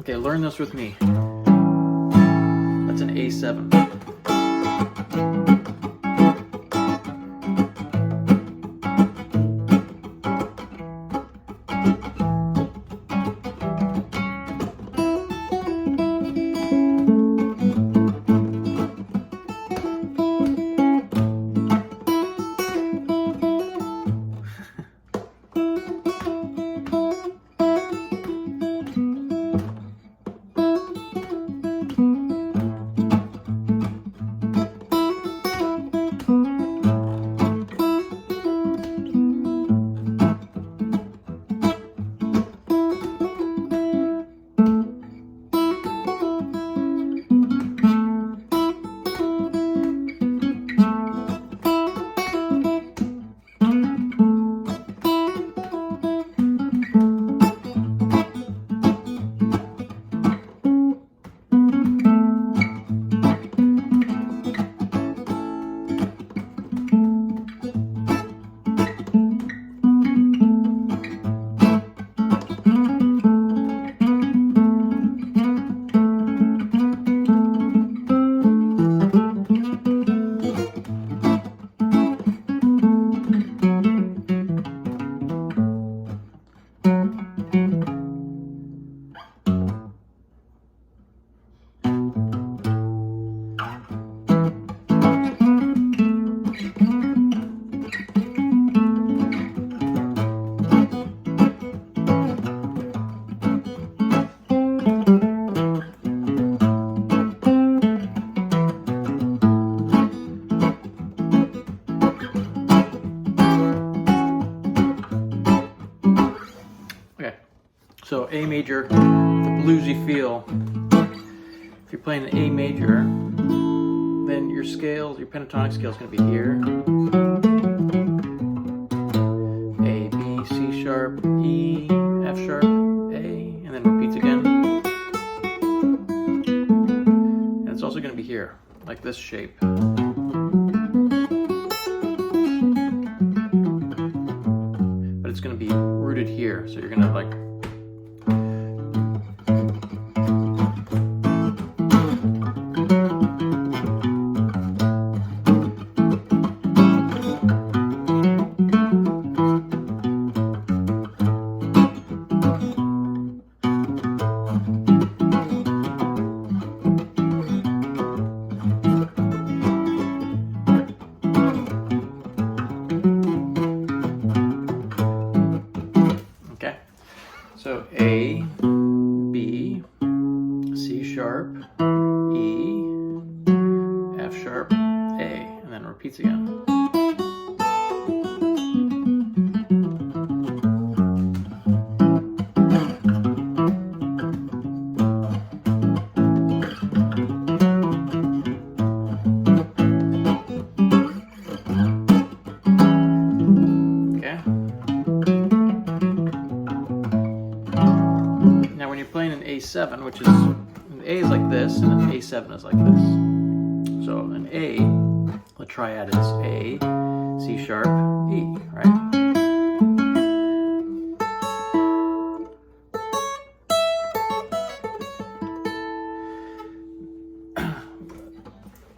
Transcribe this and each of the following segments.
Okay, learn this with me. That's an A7. So A major, the bluesy feel. If you're playing an A major, then your scale, your pentatonic scale is going to be here. A, B, C sharp, E, F sharp, A, and then repeats again. And it's also going to be here, like this shape. But it's going to be rooted here, so you're going to like so A, B, C sharp, E, F sharp, A, and then repeats again. Playing an A7, which is an A is like this, and an A7 is like this. So an A, the triad is A, C sharp, E, right?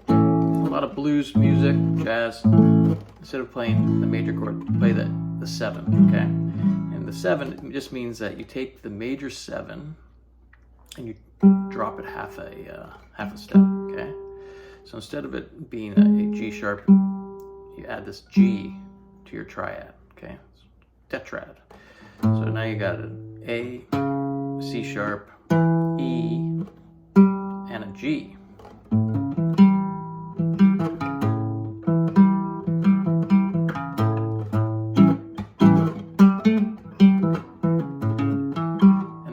A lot of blues music, jazz, instead of playing the major chord, play the 7, okay? And the 7 just means that you take the major 7 and you drop it half a step, okay? So instead of it being a G sharp, you add this G to your triad, okay? It's tetrad. So now you got an A, C sharp, E, and a G.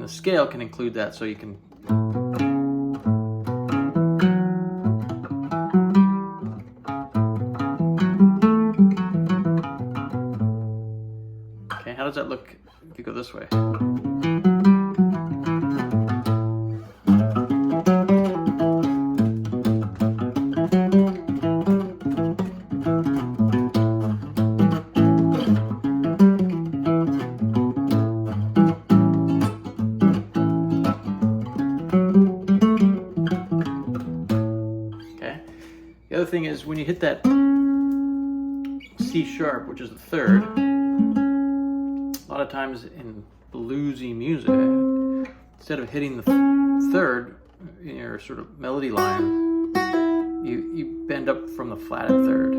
Scale can include that, so you can okay, how does that look if you go this way? thing is when you hit that C sharp, which is the third, a lot of times in bluesy music, instead of hitting the third in your sort of melody line, you bend up from the flatted third.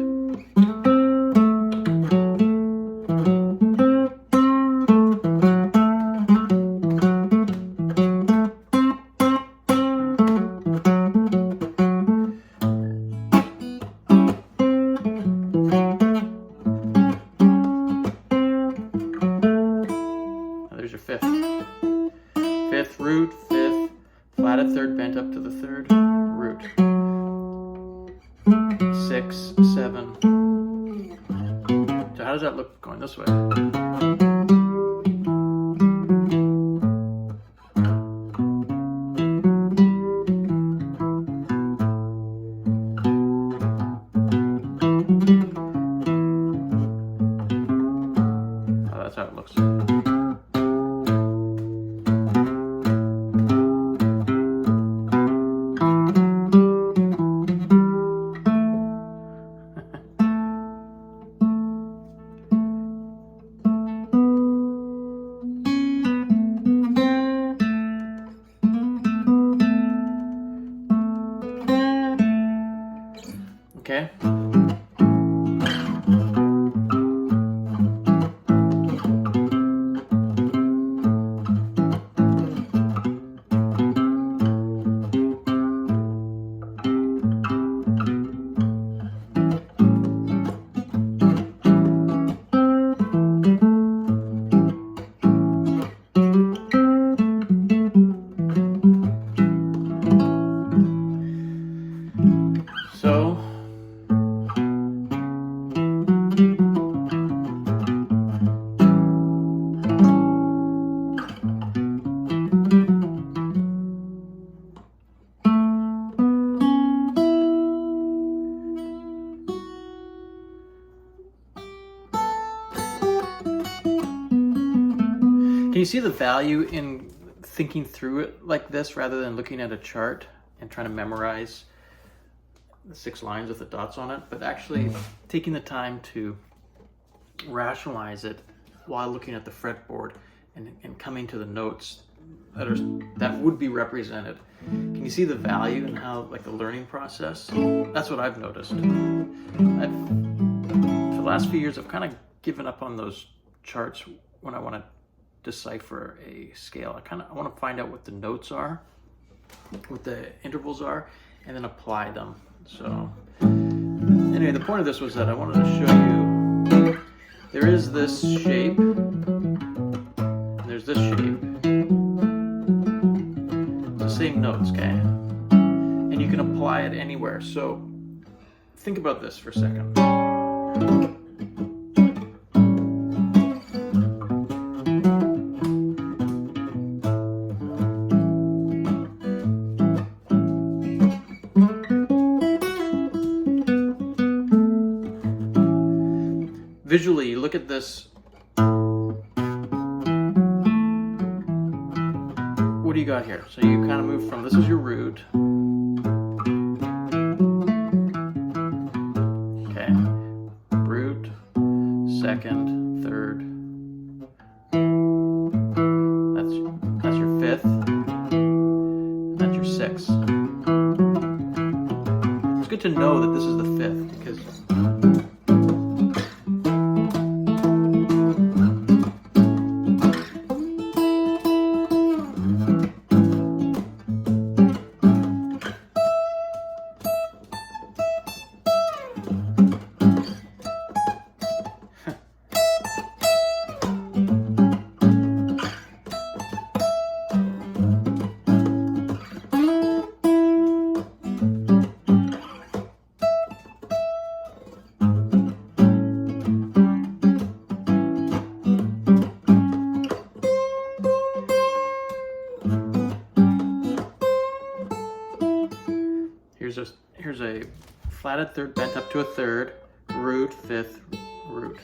There's your fifth. Fifth, root, fifth, flatted third, bent up to the third, root. 6, 7. So how does that look going this way? Oh, that's how it looks. Okay. So can you see the value in thinking through it like this rather than looking at a chart and trying to memorize the 6 lines with the dots on it, but actually taking the time to rationalize it while looking at the fretboard and coming to the notes that would be represented. Can you see the value in how, like, the learning process? That's what I've noticed. For the last few years, I've kind of given up on those charts when I want to decipher a scale. I want to find out what the notes are, what the intervals are, and then apply them. So anyway, the point of this was that I wanted to show you there is this shape, and there's this shape. It's the same notes, okay? And you can apply it anywhere. So think about this for a second. Visually, you look at this. What do you got here? So you kind of move from, this is your root. Okay. Root, second, third. That's your fifth. That's your sixth. It's good to know that this is the fifth because here's a flatted third bent up to a third, root, fifth, root.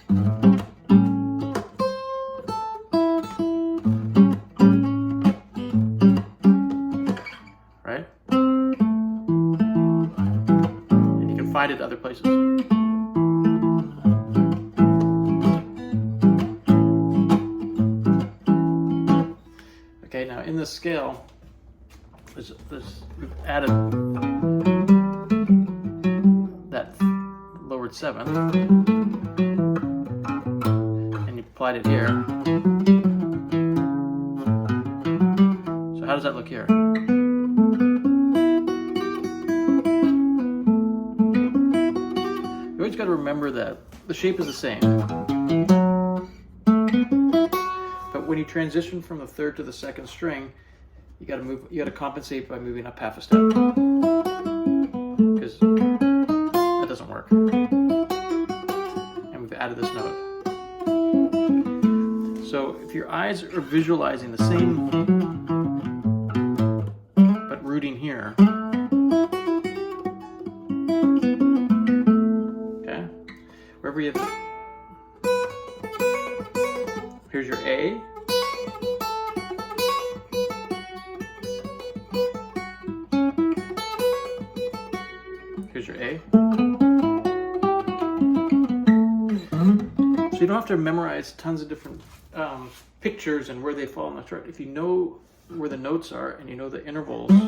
Right? And you can find it other places. Okay, now in this scale, we've added that lowered 7, and you applied it here. So how does that look here? You always got to remember that the shape is the same, but when you transition from the third to the second string, you got to compensate by moving up half a step, because that doesn't work. And we've added this note. So if your eyes are visualizing the same, but rooting here, okay, wherever you have, here's your A. Here's your A. So you don't have to memorize tons of different pictures and where they fall on the chart. If you know where the notes are and you know the intervals, you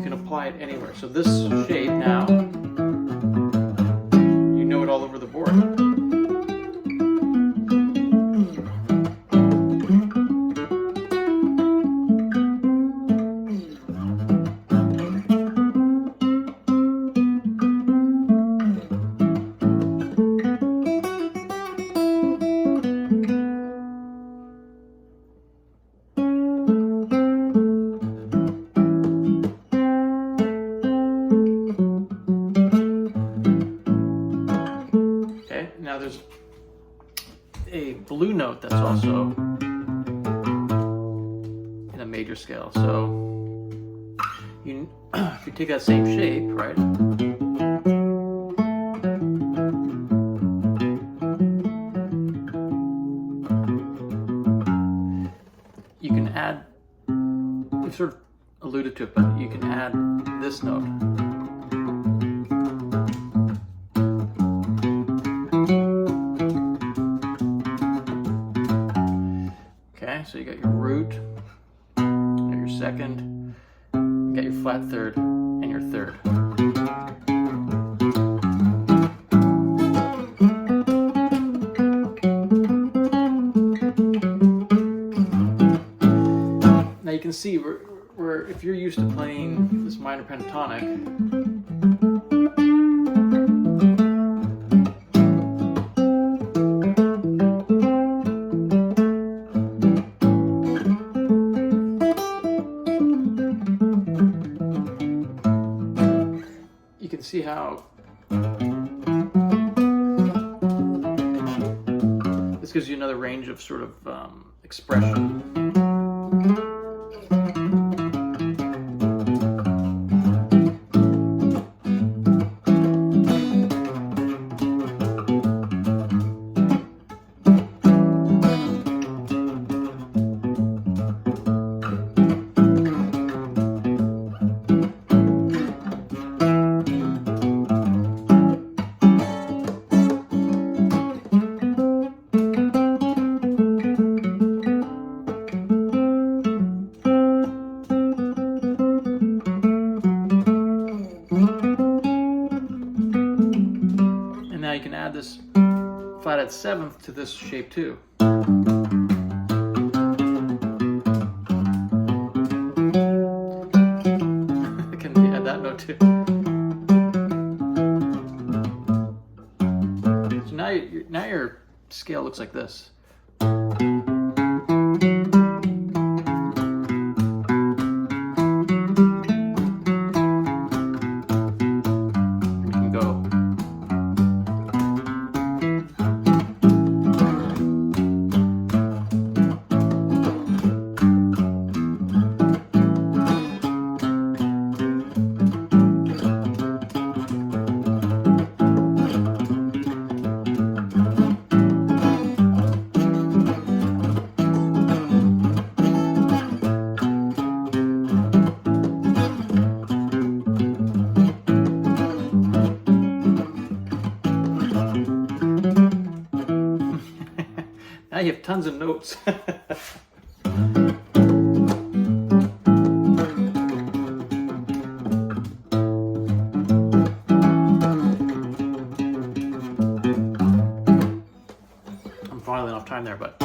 can apply it anywhere. So this shape now, you know it all over the board. Now there's a blue note that's also in a major scale. So if you take that same shape, right? You can add, we've sort of alluded to it, but you can add this note. So you got your root, you got your second, you got your flat third, and your third. Now you can see where if you're used to playing this minor pentatonic, see how this gives you another range of sort of expression. Now you can add this flat-head seventh to this shape too. I can add that note too. So now your scale looks like this. tons of notes. I'm finally off time there, but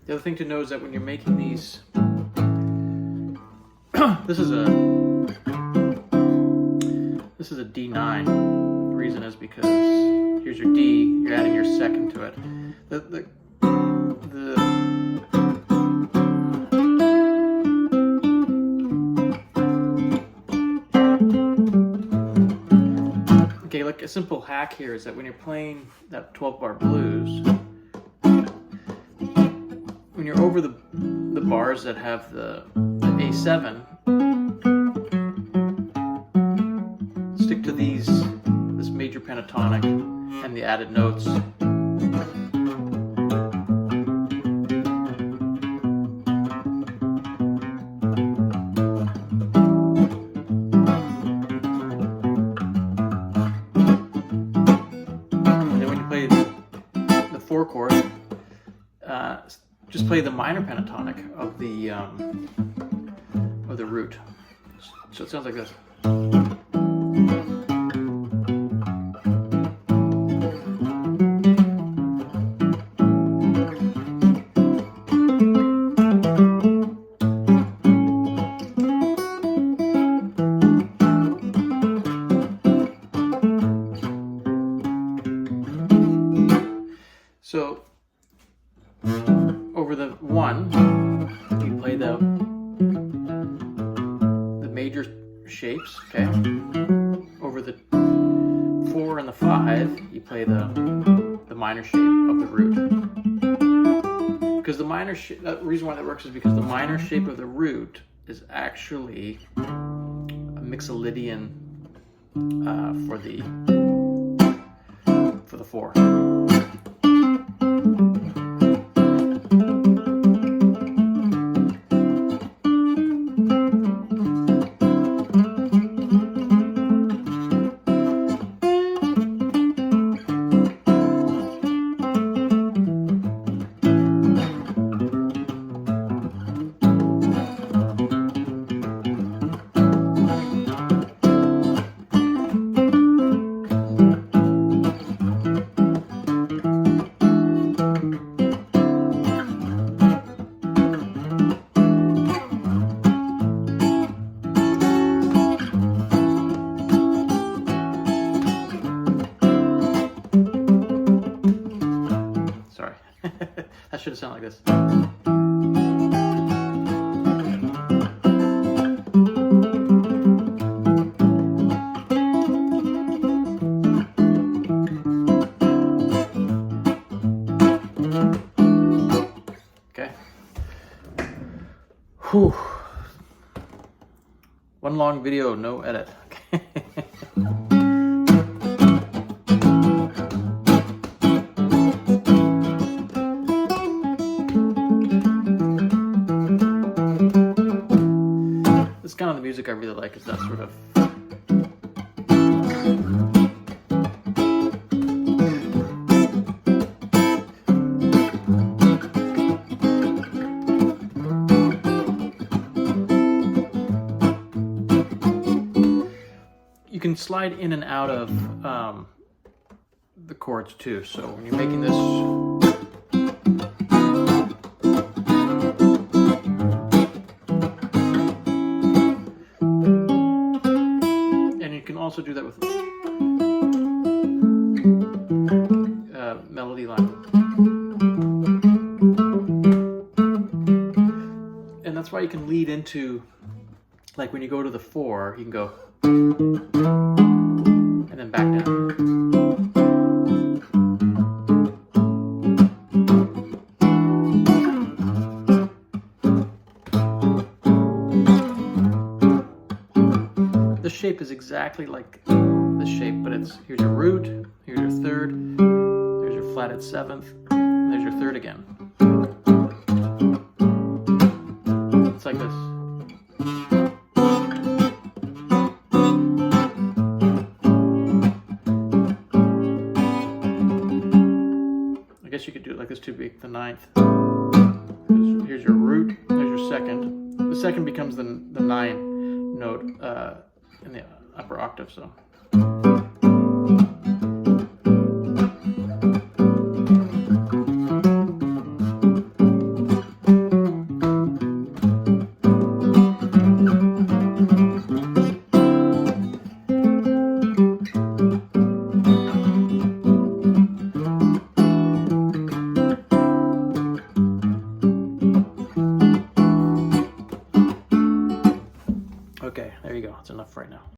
the other thing to know is that when you're making these, this is a D9. The reason is because here's your D, you're adding your second to it. Okay, like a simple hack here is that when you're playing that 12-bar blues, when you're over the bars that have the A7, stick to this major pentatonic and the added notes. And then when you play the 4 chord, just play the minor pentatonic of the root. So it sounds like this. So over the 1, you play the major shapes, okay? Over the 4 and the 5, you play the minor shape of the root. Because the minor shape, the reason why that works is because the minor shape of the root is actually a mixolydian for the 4. That should have sounded like this. Okay. Whew. One long video, no edit. Okay. Kind of the music I really like is that sort of you can slide in and out of the chords too. So when you're making this, also do that with melody line. that's why you can lead into, like when you go to the 4, you can go and then back down. The shape is exactly like this shape, but it's, here's your root, here's your 3rd, there's your flatted 7th, there's your 3rd again. It's like this. I guess you could do it like this too, be the 9th. Here's your root, there's your 2nd. The 2nd becomes the 9 note in the upper octave, so.